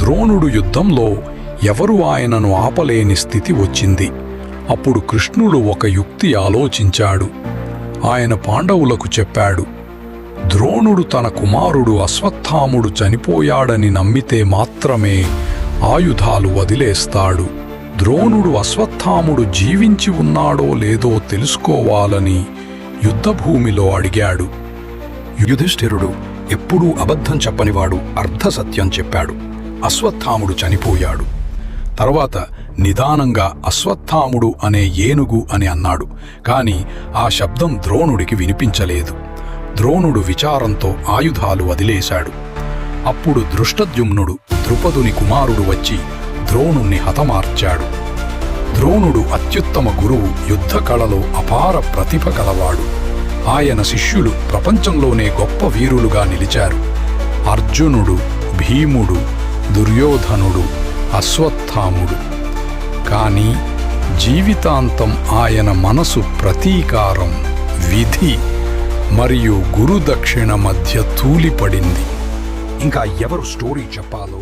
ద్రోణుడు యుద్ధంలో ఎవరు ఆయనను ఆపలేని స్థితి వచ్చింది. అప్పుడు కృష్ణుడు ఒక యుక్తి ఆలోచించాడు. ఆయన పాండవులకు చెప్పాడు, ద్రోణుడు తన కుమారుడు అశ్వత్థాముడు చనిపోయాడని నమ్మితే మాత్రమే ఆయుధాలు వదిలేస్తాడు. ద్రోణుడు అశ్వత్థాముడు జీవించి ఉన్నాడో లేదో తెలుసుకోవాలని యుద్ధభూమిలో అడిగాడు. యుధిష్ఠిరుడు ఎప్పుడూ అబద్ధం చెప్పనివాడు అర్ధసత్యం చెప్పాడు. అశ్వత్థాముడు చనిపోయాడు. తర్వాత నిదానంగా అశ్వత్థాముడు అనే ఏనుగు అని అన్నాడు. కాని ఆ శబ్దం ద్రోణుడికి వినిపించలేదు. ద్రోణుడు విచారంతో ఆయుధాలు వదిలేశాడు. అప్పుడు దృష్టద్యుమ్నుడు ద్రుపదుని కుమారుడు వచ్చి ద్రోణుణ్ణి హతమార్చాడు. ద్రోణుడు అత్యుత్తమ గురువు, యుద్ధ కళలో అపార ప్రతిభ కలవాడు. ఆయన శిష్యులు ప్రపంచంలోనే గొప్ప వీరులుగా నిలిచారు. అర్జునుడు, భీముడు, దుర్యోధనుడు, అశ్వత్థాముడు. కానీ జీవితాంతం ఆయన మనసు ప్రతీకారం, విధి మరియు గురుదక్షిణ మధ్య తూలిపడింది. ఇంకా ఎవరు స్టోరీ చెప్పాలో